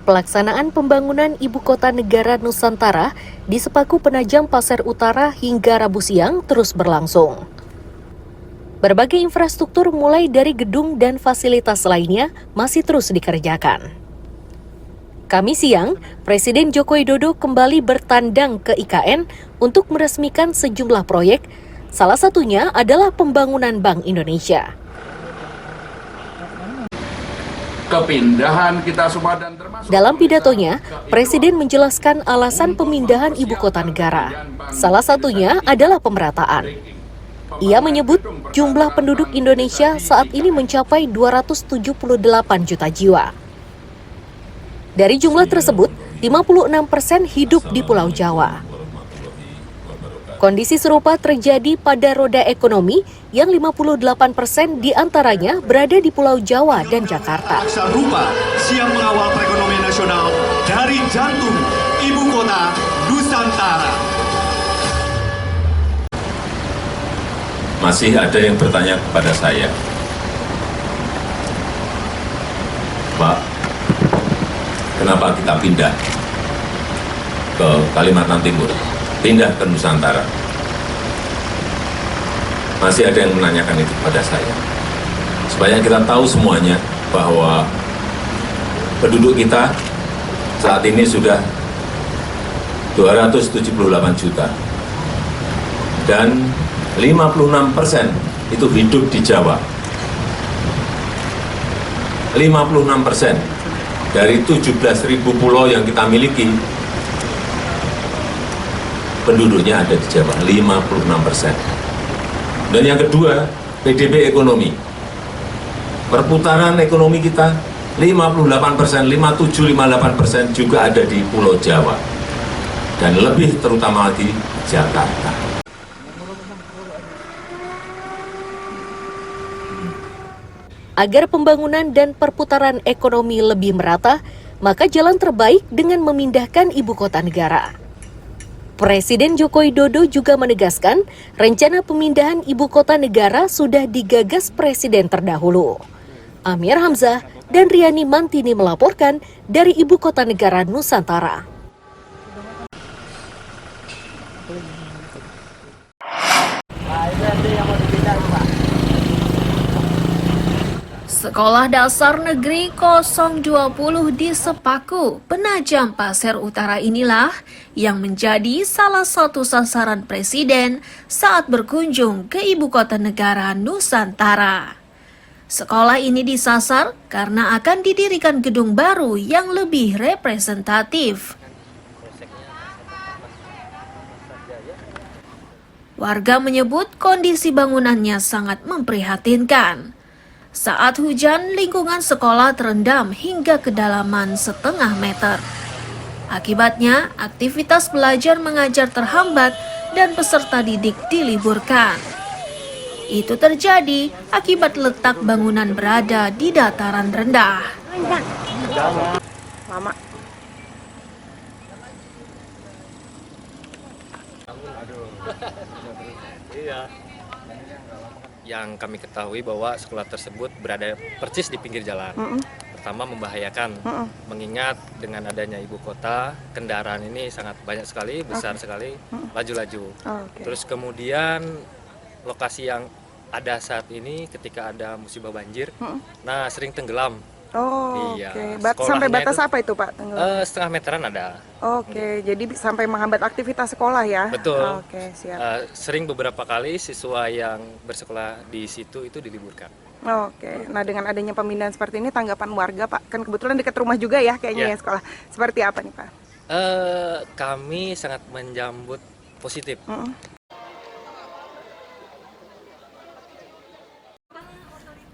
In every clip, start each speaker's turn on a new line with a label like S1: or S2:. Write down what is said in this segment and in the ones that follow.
S1: Pelaksanaan pembangunan Ibu Kota Negara Nusantara di Sepaku Penajam Pasir Utara hingga Rabu siang terus berlangsung. Berbagai infrastruktur mulai dari gedung dan fasilitas lainnya masih terus dikerjakan. Kamis siang, Presiden Joko Widodo kembali bertandang ke IKN untuk meresmikan sejumlah proyek, salah satunya adalah pembangunan Bank Indonesia.
S2: Kepindahan kita semua dan termasuk
S1: dalam pidatonya, Presiden menjelaskan alasan pemindahan ibu kota negara. Salah satunya adalah pemerataan. Ia menyebut jumlah penduduk Indonesia saat ini mencapai 278 juta jiwa. Dari jumlah tersebut, 56% hidup di Pulau Jawa. Kondisi serupa terjadi pada roda ekonomi yang 58% diantaranya berada di Pulau Jawa dan Jakarta.
S3: Aksa rupa siap mengawal perekonomian nasional dari jantung ibu kota Nusantara.
S4: Masih ada yang bertanya kepada saya, Pak, kenapa kita pindah ke Kalimantan Timur, pindah ke Nusantara? Masih ada yang menanyakan itu kepada saya. Supaya kita tahu semuanya bahwa penduduk kita saat ini sudah 278 juta. Dan 56% itu hidup di Jawa. 56% dari 17.000 pulau yang kita miliki, penduduknya ada di Jawa, 56%. Dan yang kedua, PDB ekonomi. Perputaran ekonomi kita 58%, 57-58% juga ada di Pulau Jawa. Dan lebih terutama di Jakarta.
S1: Agar pembangunan dan perputaran ekonomi lebih merata, maka jalan terbaik dengan memindahkan ibu kota negara. Presiden Joko Widodo juga menegaskan rencana pemindahan ibu kota negara sudah digagas Presiden terdahulu. Amir Hamzah dan Riani Mantini melaporkan dari Ibu Kota Negara Nusantara.
S5: Sekolah Dasar Negeri 020 di Sepaku, Penajam Pasir Utara inilah yang menjadi salah satu sasaran Presiden saat berkunjung ke Ibu Kota Negara Nusantara. Sekolah ini disasar karena akan didirikan gedung baru yang lebih representatif. Warga menyebut kondisi bangunannya sangat memprihatinkan. Saat hujan, lingkungan sekolah terendam hingga kedalaman setengah meter. Akibatnya, aktivitas belajar mengajar terhambat dan peserta didik diliburkan. Itu terjadi akibat letak bangunan berada di dataran rendah.
S6: Lama.
S7: Yang kami ketahui bahwa sekolah tersebut berada persis di pinggir jalan. Pertama membahayakan, mengingat dengan adanya ibu kota, kendaraan ini sangat banyak sekali, besar sekali, laju-laju. Terus kemudian lokasi yang ada saat ini ketika ada musibah banjir, nah sering tenggelam. Iya.
S6: Sampai batas apa itu, Pak?
S7: Setengah meteran ada.
S6: Jadi sampai menghambat aktivitas sekolah ya?
S7: Betul.
S6: Siap.
S7: Sering beberapa kali siswa yang bersekolah di situ itu diliburkan.
S6: Nah dengan adanya pemindahan seperti ini, tanggapan warga, Pak? Kan kebetulan dekat rumah juga ya kayaknya ya sekolah. Seperti apa nih, Pak?
S7: Kami sangat menyambut positif.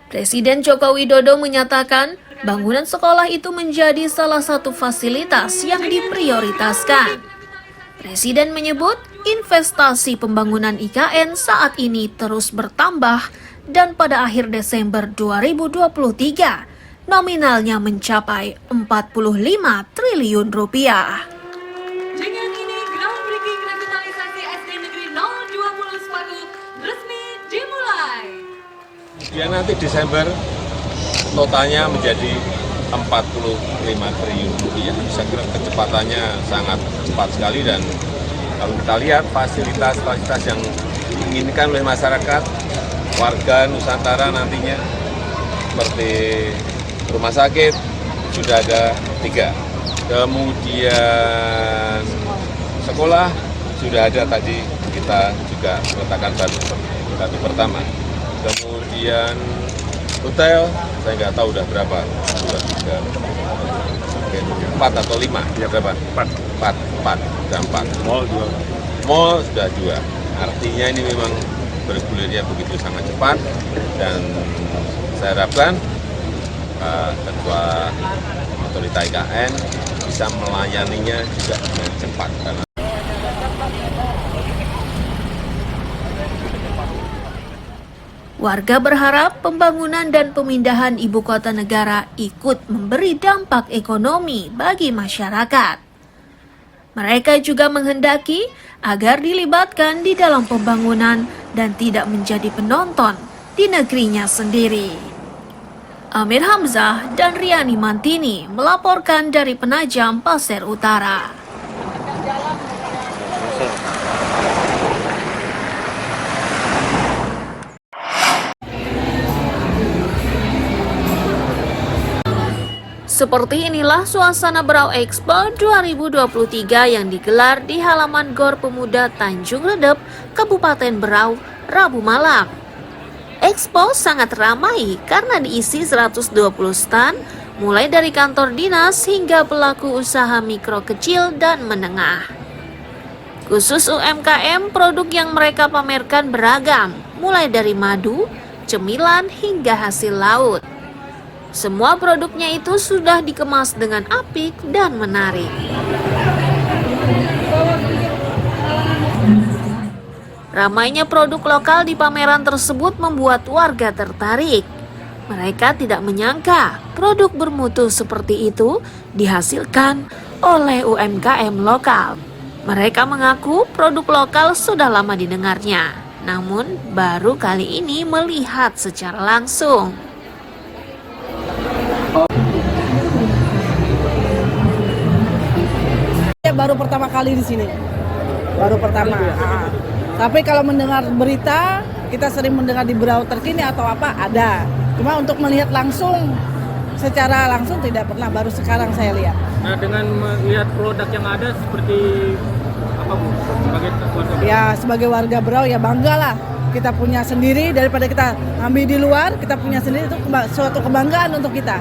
S5: Presiden Joko Widodo menyatakan bangunan sekolah itu menjadi salah satu fasilitas yang diprioritaskan. Presiden menyebut investasi pembangunan IKN saat ini terus bertambah dan pada akhir Desember 2023 nominalnya mencapai 45 triliun rupiah.
S8: Dengan ini groundbreaking revitalisasi SD Negeri 020 Sepaku resmi dimulai.
S4: Kemudian nanti Desember totalnya menjadi triliun rupiah. Saya kira kecepatannya sangat cepat sekali, dan kalau kita lihat fasilitas yang diinginkan oleh masyarakat, warga Nusantara nantinya, seperti rumah sakit sudah ada 3, kemudian sekolah sudah ada, tadi kita juga meletakkan batu pertama, kemudian hotel saya nggak tahu udah berapa, sudah 4 atau 5, ya berapa? 4. Mall sudah 2. Artinya ini memang bergulirnya begitu sangat cepat, dan saya harapkan Ketua Otorita IKN bisa melayaninya juga dengan cepat.
S5: Warga berharap pembangunan dan pemindahan ibu kota negara ikut memberi dampak ekonomi bagi masyarakat. Mereka juga menghendaki agar dilibatkan di dalam pembangunan dan tidak menjadi penonton di negerinya sendiri. Amir Hamzah dan Riani Mantini melaporkan dari Penajam Pasir Utara. Seperti inilah suasana Brau Expo 2023 yang digelar di halaman Gor Pemuda Tanjung Redep, Kabupaten Berau, Rabu malam. Expo sangat ramai karena diisi 120 stand, mulai dari kantor dinas hingga pelaku usaha mikro kecil dan menengah. Khusus UMKM, produk yang mereka pamerkan beragam, mulai dari madu, cemilan hingga hasil laut. Semua produknya itu sudah dikemas dengan apik dan menarik. Ramainya produk lokal di pameran tersebut membuat warga tertarik. Mereka tidak menyangka produk bermutu seperti itu dihasilkan oleh UMKM lokal. Mereka mengaku produk lokal sudah lama didengarnya, namun baru kali ini melihat secara langsung.
S9: Baru pertama kali di sini, baru pertama. Tapi kalau mendengar berita, kita sering mendengar di Berau Terkini atau apa ada. Cuma untuk melihat langsung, secara langsung tidak pernah. Baru sekarang saya lihat.
S10: Nah, dengan melihat produk yang ada seperti apa Bu? Sebagai warga Berau?
S9: Ya sebagai warga Berau ya bangga lah. Kita punya sendiri daripada kita ambil di luar, kita punya sendiri itu suatu kebanggaan untuk kita.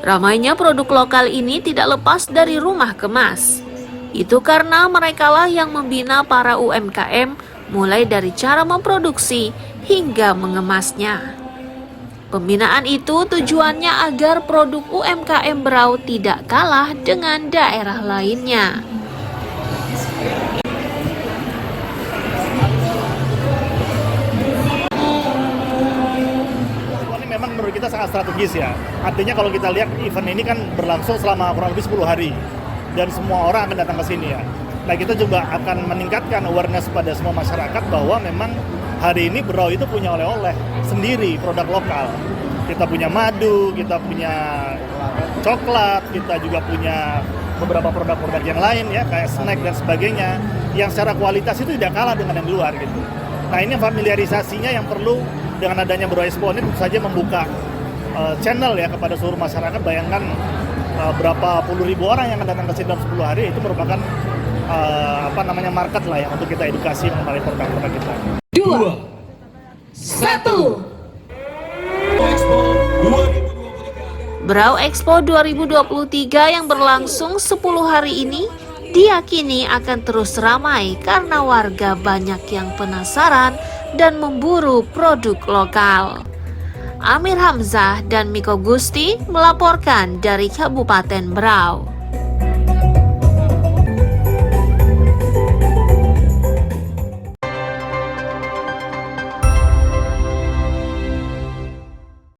S5: Ramainya produk lokal ini tidak lepas dari rumah kemas. Itu karena merekalah yang membina para UMKM mulai dari cara memproduksi hingga mengemasnya. Pembinaan itu tujuannya agar produk UMKM Berau tidak kalah dengan daerah lainnya.
S11: Memang menurut kita sangat strategis ya. Artinya kalau kita lihat event ini kan berlangsung selama kurang lebih 10 hari dan semua orang akan datang ke sini ya. Nah, kita juga akan meningkatkan awareness pada semua masyarakat bahwa memang hari ini Berau itu punya oleh-oleh sendiri, produk lokal. Kita punya madu, kita punya coklat, kita juga punya beberapa produk-produk yang lain ya, kayak snack dan sebagainya, yang secara kualitas itu tidak kalah dengan yang di luar gitu. Nah, ini familiarisasinya yang perlu dengan adanya Berau Expo ini tentu saja membuka channel ya kepada seluruh masyarakat. Bayangkan berapa puluh ribu orang yang akan datang ke sini dalam 10 hari, itu merupakan market lah ya untuk kita edukasi mengenai produk-produk kita.
S5: 2, 1. Brau Expo 2023 yang berlangsung 10 hari ini diyakini akan terus ramai karena warga banyak yang penasaran dan memburu produk lokal. Amir Hamzah dan Miko Gusti melaporkan dari Kabupaten Berau.